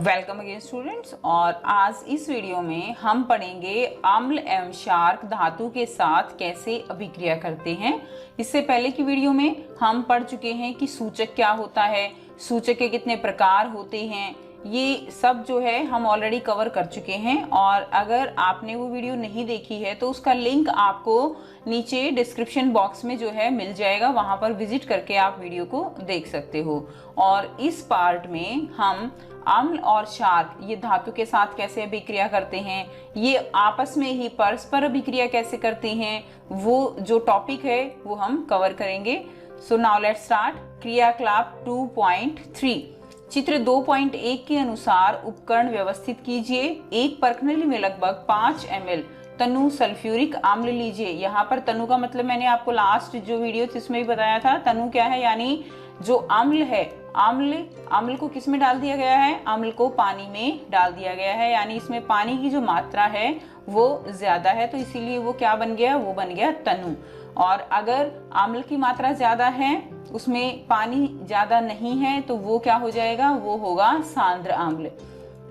Welcome again students. और आज इस वीडियो में हम पढ़ेंगे अम्ल एवं क्षारक धातु के साथ कैसे अभिक्रिया करते हैं। इससे पहले की वीडियो में हम पढ़ चुके हैं कि सूचक क्या होता है, सूचक के कितने प्रकार होते हैं, ये सब जो है हम ऑलरेडी कवर कर चुके हैं। और अगर आपने वो वीडियो नहीं देखी है तो उसका लिंक आपको नीचे डिस्क्रिप्शन बॉक्स में जो है मिल जाएगा, वहां पर विजिट करके आप वीडियो को देख सकते हो। और इस पार्ट में हम अम्ल और क्षारक ये धातु के साथ कैसे अभिक्रिया करते हैं, ये आपस में ही परस्पर अभिक्रिया कैसे करते हैं, वो जो टॉपिक है वो हम कवर करेंगे। So now let's start. क्रियाकलाप 2.3 चित्र 2.1 के अनुसार उपकरण व्यवस्थित कीजिए। एक परखनली में लगभग 5 ml तनु सल्फ्यूरिक अम्ल लीजिए। यहाँ पर तनु का मतलब मैंने आपको लास्ट जो वीडियो थी उसमें भी बताया था। तनु क्या है, यानी जो अम्ल है, अम्ल को किस में डाल दिया गया है, अम्ल को पानी में डाल दिया गया है, यानी इसमें पानी की जो मात्रा है वो ज्यादा है, तो इसीलिए वो क्या बन गया, वो बन गया तनु। और अगर अम्ल की मात्रा ज्यादा है, उसमें पानी ज्यादा नहीं है, तो वो क्या हो जाएगा, वो होगा सांद्र अम्ल।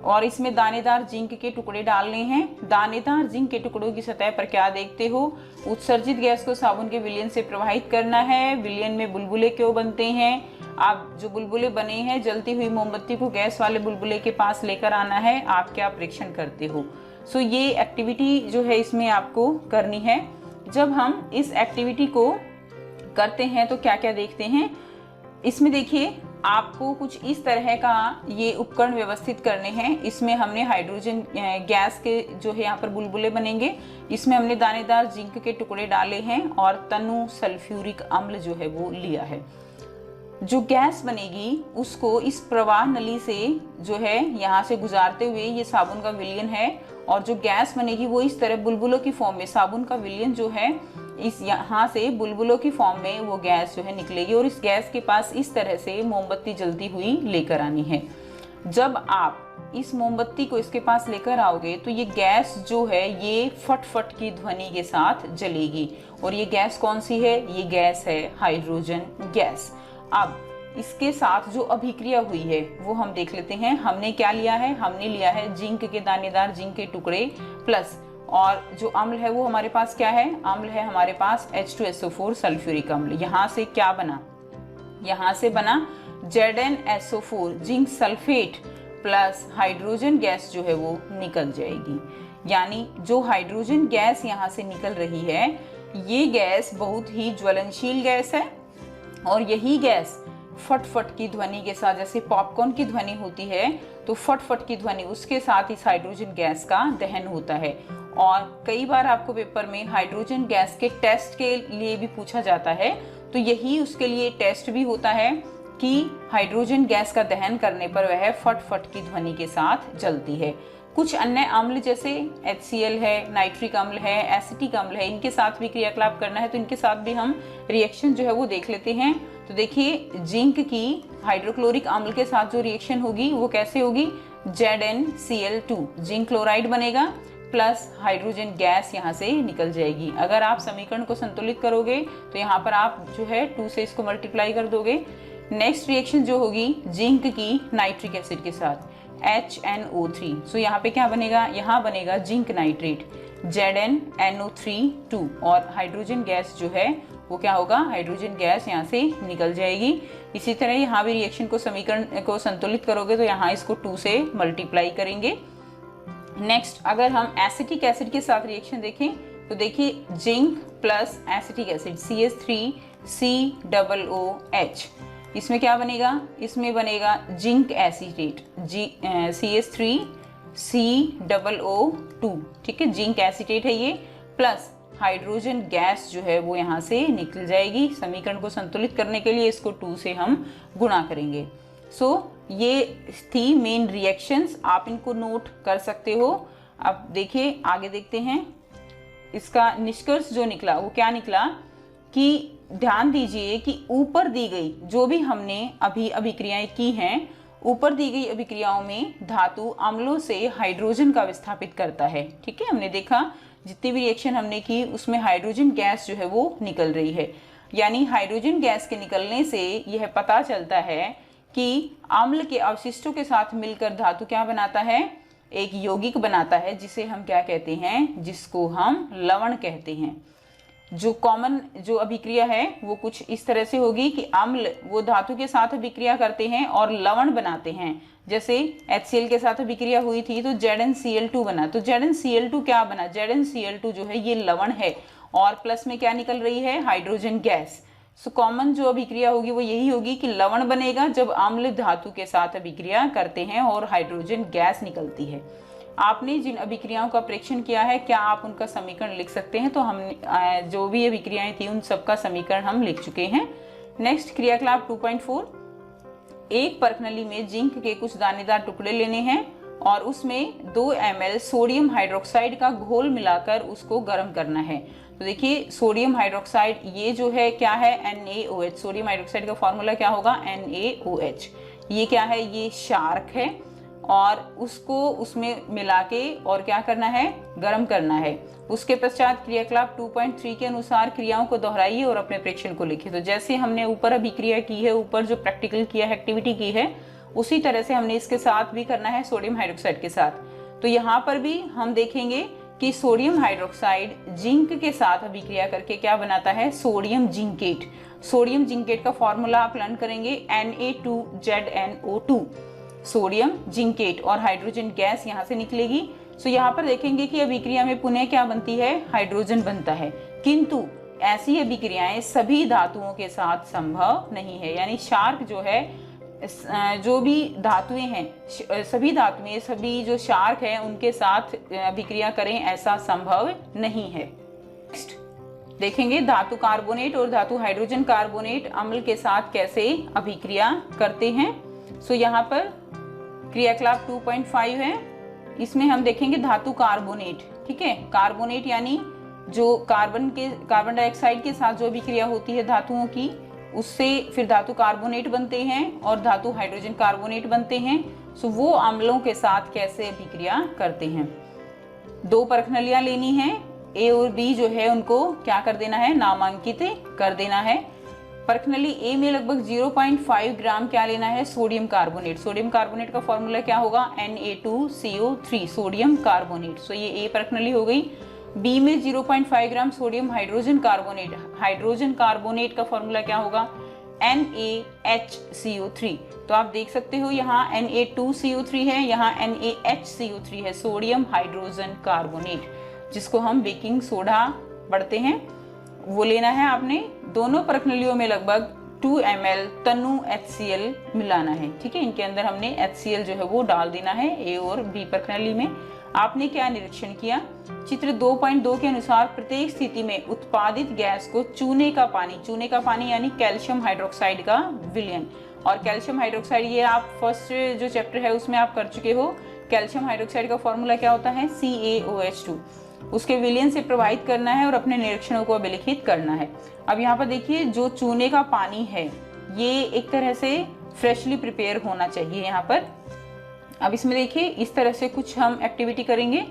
और इसमें दानेदार जिंक के टुकड़े डालने हैं। दानेदार जिंक के टुकड़ों की सतह पर क्या देखते हो, उत्सर्जित गैस को साबुन के विलयन से प्रवाहित करना है। विलयन में बुलबुले क्यों बनते हैं, आप जो बुलबुले बने हैं, जलती हुई मोमबत्ती को गैस वाले बुलबुले के पास लेकर आना है, आप क्या परीक्षण करते हो। सो ये एक्टिविटी जो है इसमें आपको करनी है। जब हम इस एक्टिविटी को करते हैं तो क्या क्या देखते हैं, इसमें देखिए आपको कुछ इस तरह का ये उपकरण व्यवस्थित करने हैं। इसमें हमने हाइड्रोजन गैस के जो है यहाँ पर बुलबुले बनेंगे, इसमें हमने दानेदार जिंक के टुकड़े डाले हैं और तनु सल्फ्यूरिक अम्ल जो है वो लिया है। जो गैस बनेगी उसको इस प्रवाह नली से जो है यहाँ से गुजारते हुए ये साबुन का विलयन है, और जो गैस बनेगी वो इस तरह बुलबुलों की फॉर्म में, साबुन का विलयन जो है इस यहाँ से बुलबुलों की फॉर्म में वो गैस जो है निकलेगी, और इस गैस के पास इस तरह से मोमबत्ती जलती हुई लेकर आनी है। जब आप इस मोमबत्ती को इसके पास लेकर आओगे तो ये गैस जो है ये फट की ध्वनि के साथ जलेगी। और ये गैस कौन सी है, ये गैस है हाइड्रोजन गैस। अब इसके साथ जो अभिक्रिया हुई है वो हम देख लेते हैं। हमने क्या लिया है, हमने लिया है जिंक के दानेदार जिंक के टुकड़े प्लस, और जो अम्ल है वो हमारे पास क्या है, अम्ल है हमारे पास H2SO4 सल्फ्यूरिक अम्ल। यहाँ से क्या बना, यहाँ से बना ZnSO4 zinc sulphate plus hydrogen gas जो है वो निकल जाएगी। यानी जो हाइड्रोजन गैस यहाँ से निकल रही है, ये गैस बहुत ही ज्वलनशील गैस है, और यही गैस फट की ध्वनि के साथ, जैसे पॉपकॉर्न की ध्वनि होती है तो फट की ध्वनि, उसके साथ इस हाइड्रोजन गैस का दहन होता है। और कई बार आपको पेपर में हाइड्रोजन गैस के टेस्ट के लिए भी पूछा जाता है, तो यही उसके लिए टेस्ट भी होता है कि हाइड्रोजन गैस का दहन करने पर वह फट की ध्वनि के साथ जलती है। कुछ अन्य अम्ल जैसे HCl है, नाइट्रिक अम्ल है, एसिटिक अम्ल है, इनके साथ भी क्रियाकलाप करना है, तो इनके साथ भी हम रिएक्शन जो है वो देख लेते हैं। तो देखिए जिंक की हाइड्रोक्लोरिक अम्ल के साथ जो रिएक्शन होगी वो कैसे होगी, ZnCl2 जिंक क्लोराइड बनेगा प्लस हाइड्रोजन गैस यहाँ से निकल जाएगी। अगर आप समीकरण को संतुलित करोगे तो यहाँ पर आप जो है 2 से इसको मल्टीप्लाई कर दोगे। नेक्स्ट रिएक्शन जो होगी जिंक की नाइट्रिक एसिड के साथ HNO3, सो यहाँ पे क्या बनेगा, यहाँ बनेगा जिंक नाइट्रेट ZnNO3 और हाइड्रोजन गैस जो है वो क्या होगा, हाइड्रोजन गैस यहाँ से निकल जाएगी। इसी तरह यहाँ भी रिएक्शन को, समीकरण को संतुलित करोगे तो यहाँ इसको 2 से मल्टीप्लाई करेंगे। नेक्स्ट अगर हम एसिटिक एसिड के साथ रिएक्शन देखें तो देखिए zinc plus acetic acid CH3COOH, इसमें क्या बनेगा, इसमें बनेगा जिंक एसीटेट CH3COO2, ठीक है, जिंक एसीटेट है ये, प्लस हाइड्रोजन गैस जो है वो यहाँ से निकल जाएगी। समीकरण को संतुलित करने के लिए इसको 2 से हम गुणा करेंगे। सो ये थी मेन रिएक्शंस, आप इनको नोट कर सकते हो। अब देखिए आगे देखते हैं, इसका निष्कर्ष जो निकला वो क्या निकला कि ध्यान दीजिए कि ऊपर दी गई जो भी हमने अभी अभिक्रियाएं की हैं, ऊपर दी गई अभिक्रियाओं में धातु अम्लों से हाइड्रोजन का विस्थापित करता है। ठीक है, हमने देखा जितनी भी रिएक्शन हमने की उसमें हाइड्रोजन गैस जो है वो निकल रही है। यानी हाइड्रोजन गैस के निकलने से यह पता चलता है कि अम्ल के अवशिष्टों के साथ मिलकर धातु क्या बनाता है, एक यौगिक बनाता है, जिसे हम क्या कहते हैं, जिसको हम लवण कहते हैं। जो कॉमन जो अभिक्रिया है वो कुछ इस तरह से होगी कि अम्ल वो धातु के साथ अभिक्रिया करते हैं और लवण बनाते हैं। जैसे HCl के साथ अभिक्रिया हुई थी तो ZnCl2 बना, तो ZnCl2 क्या बना, ZnCl2 जो है ये लवण है और प्लस में क्या निकल रही है, हाइड्रोजन गैस। सो कॉमन जो अभिक्रिया होगी वो यही होगी कि लवण बनेगा जब अम्ल धातु के साथ अभिक्रिया करते हैं और हाइड्रोजन गैस निकलती है। आपने जिन अभिक्रियाओं का प्रेक्षण किया है, क्या आप उनका समीकरण लिख सकते हैं? तो हम जो भी अभिक्रियाएं थी उन सबका समीकरण हम लिख चुके हैं। नेक्स्ट क्रियाकलाप 2.4, एक परखनली में जिंक के कुछ दानेदार टुकड़े लेने हैं और उसमें 2 ml सोडियम हाइड्रोक्साइड का घोल मिलाकर उसको गर्म करना है। तो देखिए सोडियम हाइड्रोक्साइड ये जो है क्या है, NaOH। सोडियम हाइड्रोक्साइड का फॉर्मूला क्या होगा, NaOH। ये क्या है, ये शार्क है और उसको उसमें मिला के और क्या करना है, गर्म करना है। उसके पश्चात क्रियाकलाप 2.3 के अनुसार क्रियाओं को दोहराइए और अपने प्रेक्षण को लिखिए। तो जैसे हमने ऊपर अभिक्रिया की है, ऊपर जो प्रैक्टिकल किया है, एक्टिविटी की है, उसी तरह से हमने इसके साथ भी करना है, सोडियम हाइड्रोक्साइड के साथ। तो यहाँ पर भी हम देखेंगे कि सोडियम हाइड्रोक्साइड जिंक के साथ अभिक्रिया करके क्या बनाता है, सोडियम जिंकेट। सोडियम जिंकेट का फॉर्मूला आप लर्न करेंगे, Na2ZnO2, सोडियम जिंकेट, और हाइड्रोजन गैस यहाँ से निकलेगी। सो यहाँ पर देखेंगे कि अभिक्रिया में पुनः क्या बनती है, हाइड्रोजन बनता है। किंतु ऐसी अभिक्रियाएं सभी धातुओं के साथ संभव नहीं है, यानी शार्क जो है, जो भी धातुएं हैं, सभी धातुएं, सभी जो शार्क हैं उनके साथ अभिक्रिया करें ऐसा संभव नहीं है। नेक्स्ट देखेंगे धातु कार्बोनेट और धातु हाइड्रोजन कार्बोनेट अम्ल के साथ कैसे अभिक्रिया करते हैं। सो यहाँ पर क्रियाकलाप 2.5 है, इसमें हम देखेंगे धातु कार्बोनेट। ठीक है, कार्बोनेट यानी जो कार्बन डाइऑक्साइड के साथ जो अभिक्रिया होती है धातुओं की, उससे फिर धातु कार्बोनेट बनते हैं और धातु हाइड्रोजन कार्बोनेट बनते हैं। सो वो अम्लों के साथ कैसे अभिक्रिया करते हैं। 2 परखनलियां लेनी है, A और B जो है उनको क्या कर देना है, नामांकित कर देना है। परखनली A में लगभग 0.5 ग्राम क्या लेना है, सोडियम कार्बोनेट। सोडियम कार्बोनेट का फॉर्मूला क्या होगा, Na2CO3, सोडियम कार्बोनेट। सो ये A परखनली हो गई। B में 0.5 gram sodium hydrogen carbonate. Hydrogen carbonate का फॉर्मूला क्या होगा, NaHCO3। तो आप देख सकते हो यहाँ Na2CO3 है, यहाँ NaHCO3 है, सोडियम हाइड्रोजन कार्बोनेट, जिसको हम बेकिंग सोडा पढ़ते हैं, वो लेना है आपने। दोनों परखनलियों में लगभग 2 ml तनु HCl मिलाना है। ठीक है, इनके अंदर हमने HCl जो है वो डाल देना है A और B परखनली में। आपने क्या निरीक्षण किया, चित्र 2.2 के अनुसार प्रत्येक स्थिति में उत्पादित गैस को चूने का पानी यानी कैल्शियम हाइड्रोक्साइड का विलयन, और कैल्शियम हाइड्रोक्साइड ये आप फर्स्ट जो चैप्टर है उसमें आप कर चुके हो। कैल्शियम हाइड्रोक्साइड का फॉर्मूला क्या होता है, CaOH2। उसके विलयन से प्रवाहित करना है और अपने निरीक्षणों को अभिलिखित करना है। अब यहाँ पर देखिए जो चूने का पानी है ये एक तरह से फ्रेशली प्रिपेयर होना चाहिए यहाँ पर। अब इसमें देखिए इस तरह से कुछ हम एक्टिविटी करेंगे।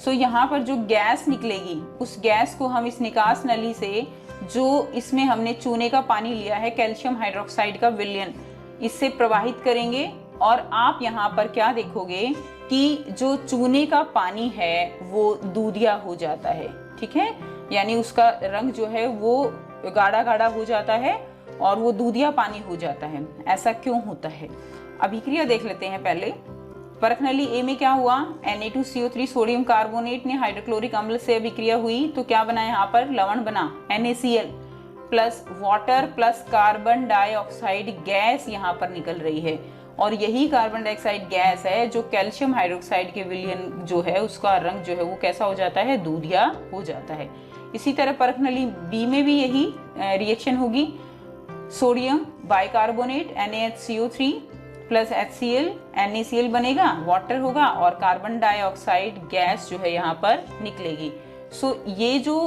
सो यहाँ पर जो गैस निकलेगी उस गैस को हम इस निकास नली से, जो इसमें हमने चूने का पानी लिया है कैल्शियम हाइड्रोक्साइड का विलयन, इससे प्रवाहित करेंगे। और आप यहाँ पर क्या देखोगे कि जो चूने का पानी है वो दूधिया हो जाता है। ठीक है, यानी उसका रंग जो है वो गाढ़ा गाढ़ा हो जाता है और वो दूधिया पानी हो जाता है। ऐसा क्यों होता है, अभिक्रिया देख लेते हैं पहले। परखनली A में क्या हुआ, Na2CO3 सोडियम कार्बोनेट ने हाइड्रोक्लोरिक अम्ल से अभिक्रिया हुई तो क्या बना, यहाँ पर लवण बना NaCl plus water plus carbon dioxide gas यहाँ पर निकल रही है। और यही कार्बन डाइऑक्साइड गैस है जो कैल्शियम हाइड्रोक्साइड के विलयन जो है उसका रंग जो है वो कैसा हो जाता है, दूधिया हो जाता है। इसी तरह परखनली B में भी यही रिएक्शन होगी। Sodium bicarbonate NaHCO3 plus HCl NaCl बनेगा, वाटर होगा और कार्बन डाइऑक्साइड गैस जो है यहाँ पर निकलेगी। सो ये जो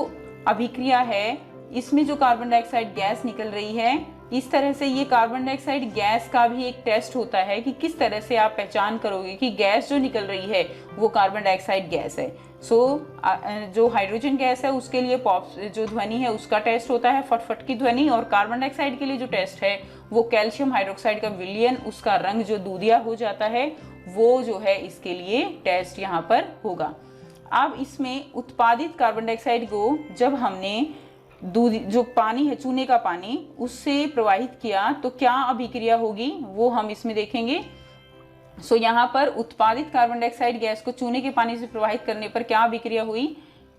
अभिक्रिया है इसमें जो कार्बन डाइऑक्साइड गैस निकल रही है इस तरह से ये कार्बन डाइऑक्साइड गैस का भी एक टेस्ट होता है कि किस तरह से आप पहचान करोगे कि गैस जो निकल रही है वो कार्बन डाइऑक्साइड गैस है। जो हाइड्रोजन गैस है उसके लिए पॉप जो ध्वनि है उसका टेस्ट होता है, फटफट की ध्वनि, और कार्बन डाइऑक्साइड के लिए जो टेस्ट है वो कैल्शियम हाइड्रोक्साइड का विलयन, उसका रंग जो दूधिया हो जाता है, वो जो है इसके लिए टेस्ट यहाँ पर होगा। अब इसमें उत्पादित कार्बन डाइऑक्साइड को जब हमने दूध जो पानी है, चूने का पानी, उससे प्रवाहित किया तो क्या अभिक्रिया होगी वो हम इसमें देखेंगे। यहाँ पर उत्पादित कार्बन डाइऑक्साइड गैस को चूने के पानी से प्रवाहित करने पर क्या अभिक्रिया हुई,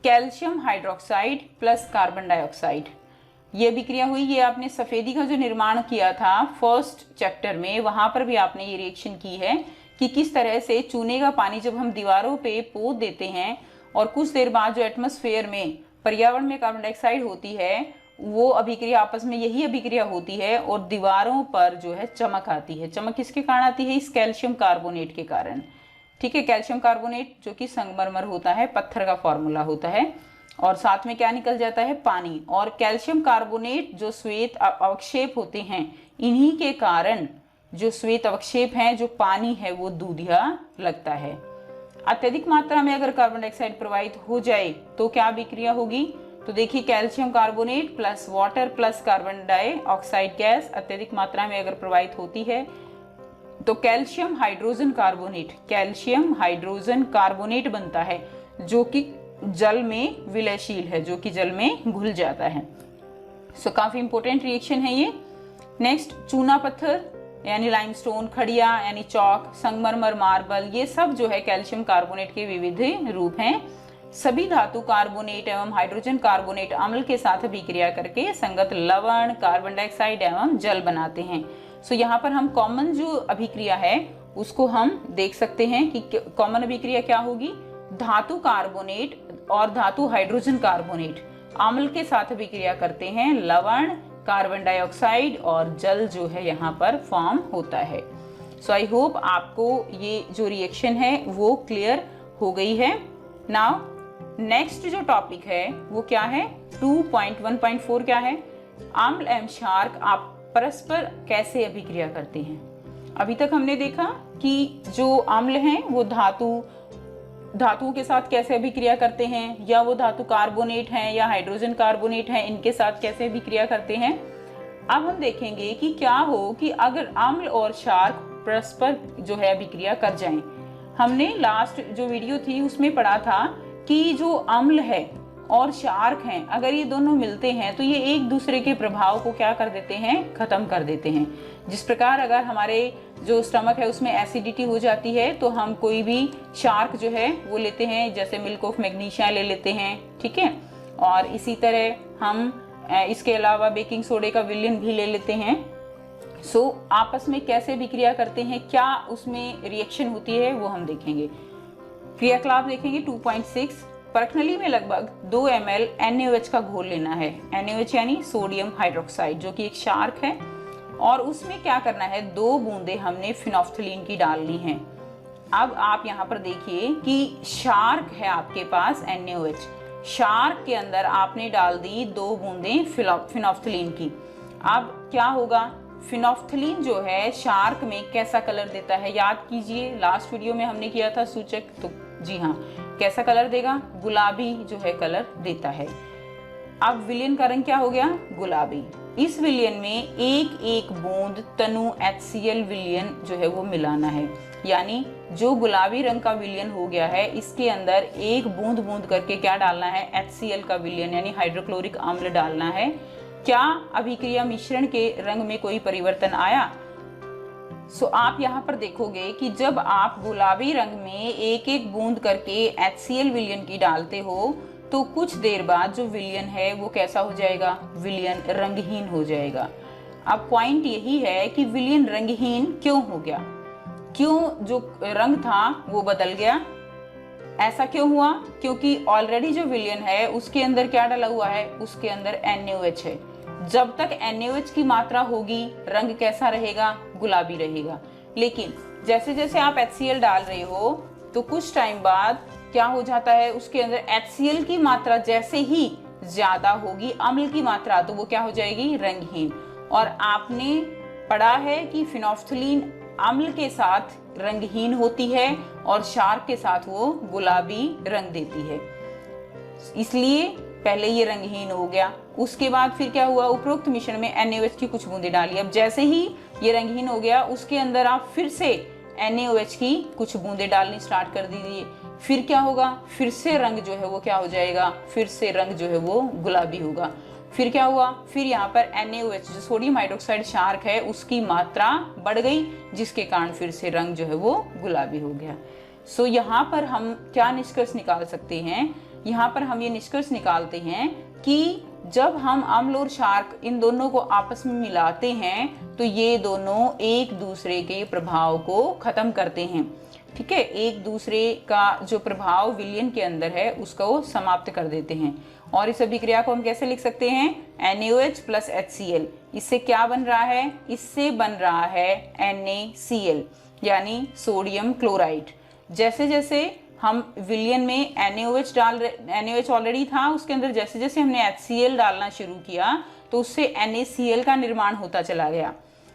calcium hydroxide plus carbon dioxide, ये अभिक्रिया हुई। ये आपने सफेदी का जो निर्माण किया था फर्स्ट चैप्टर में, वहां पर भी आपने ये रिएक्शन की है कि किस तरह से चूने का पानी जब हम दीवारों पे पोत देते हैं और कुछ देर बाद जो एटमॉस्फेयर में, पर्यावरण में कार्बन डाइऑक्साइड होती है, वो अभिक्रिया आपस में यही अभिक्रिया होती है और दीवारों पर जो है चमक आती है। चमक किसके कारण आती है, इस कैल्शियम कार्बोनेट के कारण। ठीक है, कैल्शियम कार्बोनेट जो कि संगमरमर होता है, पत्थर का फॉर्मूला होता है, और साथ में क्या निकल जाता है, पानी। और कैल्शियम कार्बोनेट जो श्वेत अवक्षेप होते हैं, इन्हीं के कारण जो श्वेत अवक्षेप हैं, जो पानी है, वो दूधिया लगता है। अत्यधिक मात्रा में अगर कार्बन डाइऑक्साइड प्रवाहित हो जाए तो क्या अभिक्रिया होगी, तो देखिए calcium carbonate plus water plus carbon dioxide gas अत्यधिक मात्रा में अगर प्रवाहित होती है तो कैल्शियम हाइड्रोजन कार्बोनेट बनता है, जो कि जल में विलयशील है, जो कि जल में घुल जाता है। काफी इंपॉर्टेंट रिएक्शन है ये। नेक्स्ट, चूना पत्थर यानी लाइमस्टोन, खड़िया यानी चौक, संगमरमर, मार्बल, ये सब जो है कैल्शियम कार्बोनेट के विविध रूप हैं। सभी धातु कार्बोनेट एवं हाइड्रोजन कार्बोनेट अम्ल के साथ अभिक्रिया करके संगत लवण, कार्बन डाइऑक्साइड एवं जल बनाते हैं। यहाँ पर हम कॉमन जो अभिक्रिया है उसको हम देख सकते हैं कि कॉमन अभिक्रिया क्या होगी, धातु कार्बोनेट और धातु हाइड्रोजन कार्बोनेट अम्ल के साथ अभिक्रिया करते हैं, लवण, कार्बन डाइऑक्साइड और जल जो है यहाँ पर फॉर्म होता है। आई होप आपको ये जो रिएक्शन है वो क्लियर हो गई है। नाउ नेक्स्ट जो टॉपिक है वो क्या है, 2.1.4 क्या है, अम्ल एवं क्षारक आप परस्पर कैसे अभिक्रिया करते हैं। अभी तक हमने देखा कि जो अम्ल हैं वो धातुओं के साथ कैसे अभिक्रिया करते हैं, या वो धातु कार्बोनेट हैं या हाइड्रोजन कार्बोनेट हैं, इनके साथ कैसे अभिक्रिया करते हैं। अब हम देखेंगे कि क्या हो कि अगर अम्ल और क्षारक परस्पर जो है अभिक्रिया कर जाएं। हमने लास्ट जो वीडियो थी उसमें पढ़ा था कि जो अम्ल है और क्षारक हैं, अगर ये दोनों मिलते हैं तो ये एक दूसरे के प्रभाव को क्या कर देते हैं, खत्म कर देते हैं। जिस प्रकार अगर हमारे जो स्टमक है उसमें एसिडिटी हो जाती है तो हम कोई भी क्षारक जो है वो लेते हैं, जैसे मिल्क ऑफ मैग्नीशिया ले लेते हैं, ठीक है। और इसी तरह हम इसके अलावा बेकिंग सोडे का विलयन भी ले लेते हैं। आपस में कैसे अभिक्रिया करते हैं, क्या उसमें रिएक्शन होती है वो हम देखेंगे। क्रियाकलाप देखेंगे 2.6, परखनली में लगभग 2 ml NaOH का घोल लेना है। NaOH यानी सोडियम हाइड्रोक्साइड, जो कि एक क्षारक है, और उसमें क्या करना है, 2 बूंदे हमने फिनोफ्थलीन की डालनी है। अब आप यहाँ पर देखिए कि क्षारक है आपके पास NaOH, क्षारक के अंदर आपने डाल दी 2 बूंदे फिनोफ्थलीन की। अब क्या होगा, फिनोफ्थलीन जो है क्षारक में कैसा कलर देता है, याद कीजिए लास्ट वीडियो में हमने किया था सूचक, तो जी हाँ, कैसा कलर देगा, गुलाबी जो है कलर देता है। अब विलयन का रंग क्या हो गया, गुलाबी। इस विलयन में एक एक बूंद तनु HCl विलयन जो है वो मिलाना है, यानी जो गुलाबी रंग का विलयन हो गया है इसके अंदर एक बूंद बूंद करके क्या डालना है, HCl का विलयन यानी हाइड्रोक्लोरिक अम्ल डालना है। क्या अभिक्रिया मिश्रण के रंग में कोई परिवर्तन आया। आप यहाँ पर देखोगे कि जब आप गुलाबी रंग में एक एक बूंद करके HCl विलयन की डालते हो तो कुछ देर बाद जो विलयन है वो कैसा हो जाएगा, विलयन रंगहीन हो जाएगा। अब पॉइंट यही है कि विलयन रंगहीन क्यों हो गया, क्यों जो रंग था वो बदल गया, ऐसा क्यों हुआ, क्योंकि ऑलरेडी जो विलयन है उसके अंदर क्या डाला हुआ है, उसके अंदर NaOH है। जब तक NaOH की मात्रा होगी रंग कैसा रहेगा, गुलाबी रहेगा। लेकिन जैसे जैसे आप HCl डाल रहे हो तो कुछ टाइम बाद क्या हो जाता है, उसके अंदर HCl की मात्रा जैसे ही ज्यादा होगी अम्ल की मात्रा, तो वो क्या हो जाएगी, रंगहीन। और आपने पढ़ा है कि फिनोल्फ्थलीन अम्ल के साथ रंगहीन होती है और क्षार के साथ वो गुलाबी रंग देती है, इसलिए पहले ये रंगहीन हो गया। उसके बाद फिर क्या हुआ, उपरोक्त मिश्रण में NaOH की कुछ बूंदें डाली। अब जैसे ही ये रंगहीन हो गया उसके अंदर आप फिर से NaOH की कुछ बूंदें डालनी स्टार्ट कर दीजिए। फिर क्या होगा, फिर से रंग जो है वो क्या हो जाएगा, फिर से रंग जो है वो गुलाबी होगा। फिर क्या हुआ, फिर यहाँ पर NaOH जो सोडियम हाइड्रोक्साइड क्षारक है उसकी मात्रा बढ़ गई, जिसके कारण फिर से रंग जो है वो गुलाबी हो गया। सो यहाँ पर हम क्या निष्कर्ष निकाल सकते हैं, यहाँ पर हम ये निष्कर्ष निकालते हैं कि जब हम अम्ल और क्षारक इन दोनों को आपस में मिलाते हैं तो ये दोनों एक दूसरे के प्रभाव को खत्म करते हैं। ठीक है, एक दूसरे का जो प्रभाव विलयन के अंदर है उसको समाप्त कर देते हैं। और इस अभिक्रिया को हम कैसे लिख सकते हैं, NaOH प्लस HCl। इससे क्या बन रहा है, इससे बन रहा है NaCl यानी सोडियम क्लोराइड। जैसे जैसे हम विलयन में NaOH ऑलरेडी था, उसके अंदर जैसे जैसे हमने HCl डालना शुरू किया तो उससे NaCl का निर्माण होता चला गया।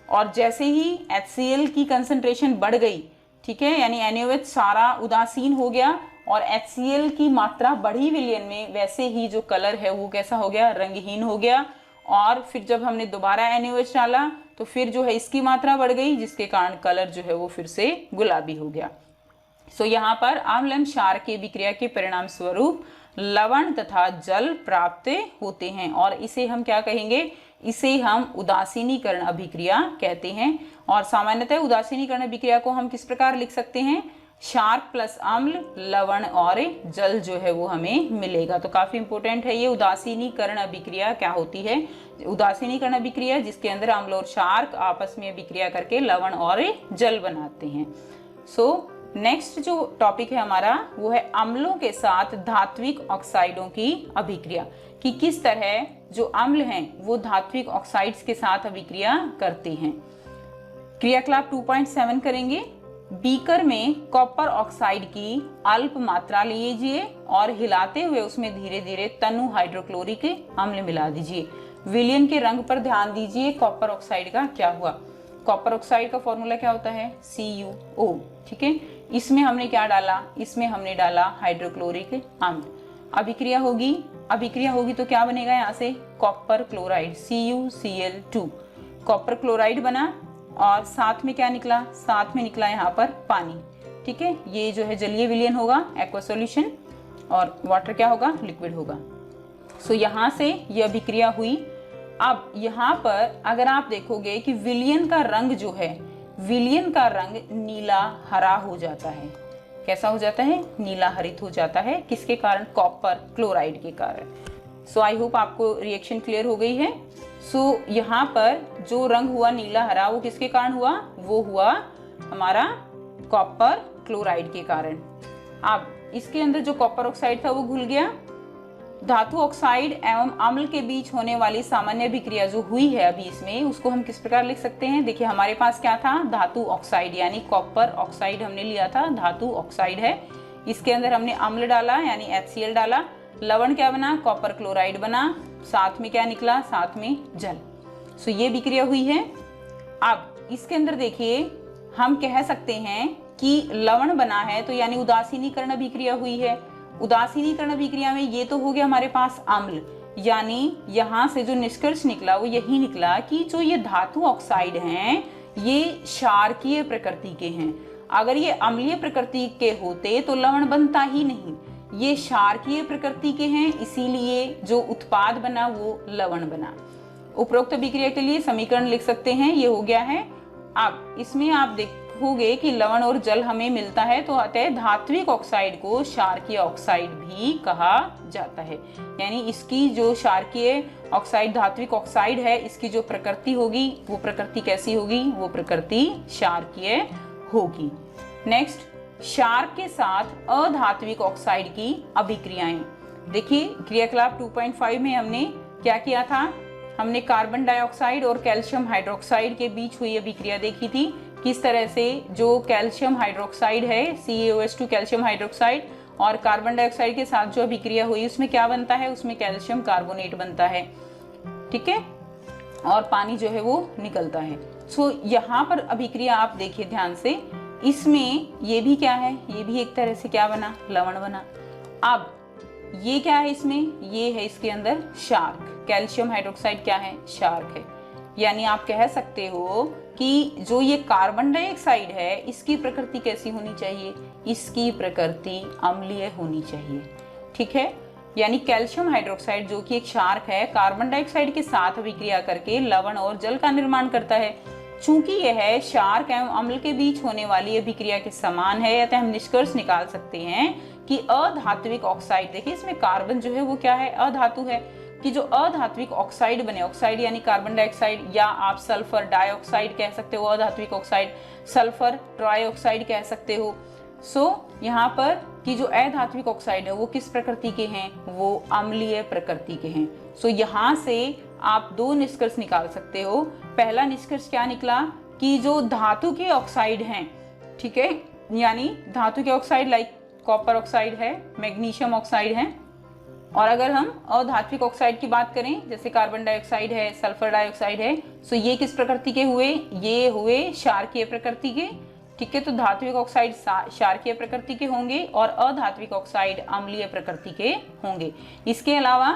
और जैसे ही HCl की कंसंट्रेशन बढ़ गई, ठीक है, यानी NaOH सारा उदासीन हो गया और HCl की मात्रा बढ़ी विलयन में, वैसे ही जो कलर है वो कैसा हो गया, रंगहीन हो गया। और फिर जब हमने दोबारा NaOH डाला तो फिर जो है इसकी मात्रा बढ़ गई, जिसके कारण कलर जो है वो फिर से गुलाबी हो गया। सो यहाँ पर अम्ल एवं क्षार की विक्रिया के परिणाम स्वरूप लवण तथा जल प्राप्त होते हैं और इसे हम क्या कहेंगे, इसे हम उदासीनीकरण अभिक्रिया कहते हैं। और सामान्यतः उदासीनीकरण अभिक्रिया को हम किस प्रकार लिख सकते हैं, क्षार प्लस अम्ल, लवण और जल जो है वो हमें मिलेगा। तो काफी इंपॉर्टेंट है ये उदासीनीकरण अभिक्रिया क्या होती है। उदासीनीकरण अभिक्रिया जिसके अंदर अम्ल और क्षार आपस में अभिक्रिया करके लवण और जल बनाते हैं। सो नेक्स्ट जो टॉपिक है हमारा वो है अम्लों के साथ धात्विक ऑक्साइडों की अभिक्रिया, कि किस तरह जो अम्ल हैं वो धात्विक ऑक्साइड्स के साथ अभिक्रिया करते हैं। क्रियाकलाप 2.7 करेंगे। बीकर में कॉपर ऑक्साइड की अल्प मात्रा लीजिए और हिलाते हुए उसमें धीरे धीरे तनु हाइड्रोक्लोरिक अम्ल मिला दीजिए। विलयन के रंग पर ध्यान दीजिए, कॉपर ऑक्साइड का क्या हुआ। कॉपर ऑक्साइड का फॉर्मूला क्या होता है, CuO। ठीक है, इसमें हमने क्या डाला, इसमें हमने डाला हाइड्रोक्लोरिक अम्ल। अभिक्रिया होगी तो क्या बनेगा, यहाँ से copper chloride CuCl2, copper chloride बना और साथ में क्या निकला, साथ में निकला यहाँ पर पानी। ठीक है, ये जो है जलीय विलयन होगा एक्वा सॉल्यूशन और वाटर क्या होगा, लिक्विड होगा। सो यहाँ से ये अभिक्रिया हुई। अब यहाँ पर अगर आप देखोगे कि विलयन का रंग जो है, विलयन का रंग नीला हरा हो जाता है। कैसा हो जाता है, नीला हरित हो जाता है, किसके कारण, कॉपर क्लोराइड के कारण। सो आई होप आपको रिएक्शन क्लियर हो गई है। सो यहाँ पर जो रंग हुआ नीला हरा वो किसके कारण हुआ, वो हुआ हमारा कॉपर क्लोराइड के कारण। अब इसके अंदर जो कॉपर ऑक्साइड था वो घुल गया। धातु ऑक्साइड एवं अम्ल के बीच होने वाली सामान्य अभिक्रिया जो हुई है अभी इसमें, उसको हम किस प्रकार लिख सकते हैं। देखिए हमारे पास क्या था, धातु ऑक्साइड यानी कॉपर ऑक्साइड हमने लिया था, धातु ऑक्साइड है। इसके अंदर हमने अम्ल डाला यानी HCl डाला, लवण क्या बना, कॉपर क्लोराइड बना, साथ में क्या निकला, साथ में जल। सो ये अभिक्रिया हुई है। अब इसके अंदर देखिए हम कह सकते हैं कि लवण बना है, तो यानी उदासीनीकरण अभिक्रिया हुई है। उदासीनीकरण अभिक्रिया में ये तो हो गया हमारे पास अम्ल, यानी यहाँ से जो निष्कर्ष निकला वो यही निकला कि जो ये धातु ऑक्साइड हैं ये क्षारकीय प्रकृति के हैं। अगर ये अम्लीय प्रकृति के होते तो लवण बनता ही नहीं, ये क्षारकीय प्रकृति के हैं, इसीलिए जो उत्पाद बना वो लवण बना। उपरोक्त अभिक्रिया के लिए समीकरण लिख सकते हैं, ये हो गया है। अब इसमें आप देखोगे कि लवण और जल हमें मिलता है, तो अतः धात्विक ऑक्साइड को क्षारकीय ऑक्साइड भी कहा जाता है। यानी इसकी जो क्षारकीय ऑक्साइड धात्विक ऑक्साइड है, इसकी जो प्रकृति होगी वो प्रकृति कैसी होगी, वो प्रकृति क्षारकीय होगी। नेक्स्ट, क्षार के साथ अधात्विक ऑक्साइड की अभिक्रियाएं। देखिए क्रियाकलाप 2.5 में हमने क्या किया था, हमने कार्बन डाइऑक्साइड और कैल्शियम हाइड्रोक्साइड के बीच हुई अभिक्रिया देखी थी। किस तरह से जो कैल्शियम हाइड्रोक्साइड है CaOH2 कैल्शियम हाइड्रोक्साइड और कार्बन डाइऑक्साइड के साथ जो अभिक्रिया हुई उसमें क्या बनता है, उसमें कैल्शियम कार्बोनेट बनता है। ठीक है, और पानी जो है वो निकलता है। सो यहाँ पर अभिक्रिया आप देखिए ध्यान से, इसमें ये भी क्या है, ये भी एक तरह से क्या बना, लवण बना। अब ये क्या है, इसमें ये है इसके अंदर शार्क, कैल्शियम हाइड्रोक्साइड क्या है, शार्क है। यानी आप कह सकते हो कि जो ये कार्बन डाइऑक्साइड है इसकी प्रकृति कैसी होनी चाहिए, इसकी प्रकृति अम्लीय होनी चाहिए। ठीक है, यानी कैल्शियम हाइड्रोक्साइड जो कि एक शार्क है, कार्बन डाइऑक्साइड के साथ अभिक्रिया करके लवण और जल का निर्माण करता है। चूंकि यह शार्क एवं अम्ल के बीच होने वाली अभिक्रिया के समान है, अतः हम निष्कर्ष निकाल सकते हैं कि अधात्विक ऑक्साइड, देखिए इसमें कार्बन जो है वो क्या है, अधातु है, कि जो अधात्विक ऑक्साइड बने, ऑक्साइड यानी कार्बन डाइऑक्साइड, या आप सल्फर डाइऑक्साइड कह सकते हो, अधात्विक ऑक्साइड सल्फर ट्राइऑक्साइड कह सकते हो। यहाँ पर कि जो अधात्विक ऑक्साइड है वो किस प्रकृति के हैं, वो अम्लीय प्रकृति के हैं। यहाँ से आप दो निष्कर्ष निकाल सकते हो। पहला निष्कर्ष क्या निकला कि जो धातु के ऑक्साइड हैं, ठीक है, यानी धातु के ऑक्साइड लाइक कॉपर ऑक्साइड है, मैग्नीशियम ऑक्साइड है, और अगर हम अधात्विक ऑक्साइड की बात करें जैसे कार्बन डाइऑक्साइड है, सल्फर डाइऑक्साइड है, ये किस प्रकृति के हुए, ये हुए क्षारकीय प्रकृति के। ठीक है, तो धात्विक ऑक्साइड क्षारकीय प्रकृति के होंगे और अधात्विक ऑक्साइड अम्लीय प्रकृति के होंगे। इसके अलावा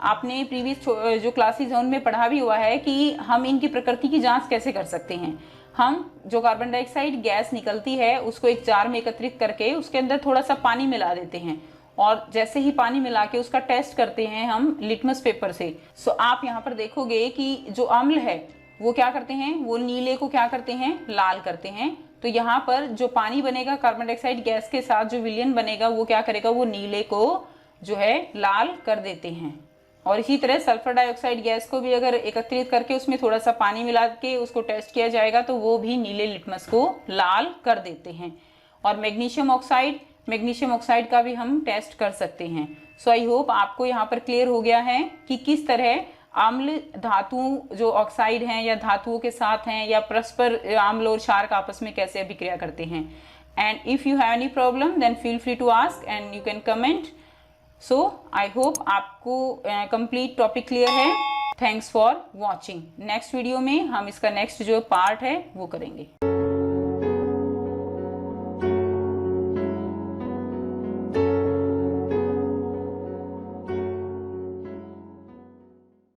आपने प्रीवियस जो क्लासेस है उनमें पढ़ा भी हुआ है कि हम इनकी प्रकृति की जांच कैसे कर सकते हैं। हम जो कार्बन डाइऑक्साइड गैस निकलती है उसको एक जार में एकत्रित करके उसके अंदर थोड़ा सा पानी मिला देते हैं, और जैसे ही पानी मिला के उसका टेस्ट करते हैं हम लिटमस पेपर से। आप यहाँ पर देखोगे कि जो अम्ल है वो क्या करते हैं, वो नीले को क्या करते हैं, लाल करते हैं। तो यहाँ पर जो पानी बनेगा कार्बन डाइऑक्साइड गैस के साथ, जो विलयन बनेगा वो क्या करेगा, वो नीले को जो है लाल कर देते हैं। और इसी तरह सल्फर डाइऑक्साइड गैस को भी अगर एकत्रित करके उसमें थोड़ा सा पानी मिला के उसको टेस्ट किया जाएगा तो वो भी नीले लिटमस को लाल कर देते हैं। और मैग्नीशियम ऑक्साइड का भी हम टेस्ट कर सकते हैं। आई होप आपको यहाँ पर क्लियर हो गया है कि किस तरह अम्ल धातु जो ऑक्साइड हैं या धातुओं के साथ हैं या परस्पर अम्ल और क्षारक आपस में कैसे अभिक्रिया करते हैं। And if you have any problem then feel free to ask and you can comment. I hope आपको कंप्लीट टॉपिक क्लियर है। Thanks for watching. Next video में हम इसका नेक्स्ट जो पार्ट है वो करेंगे।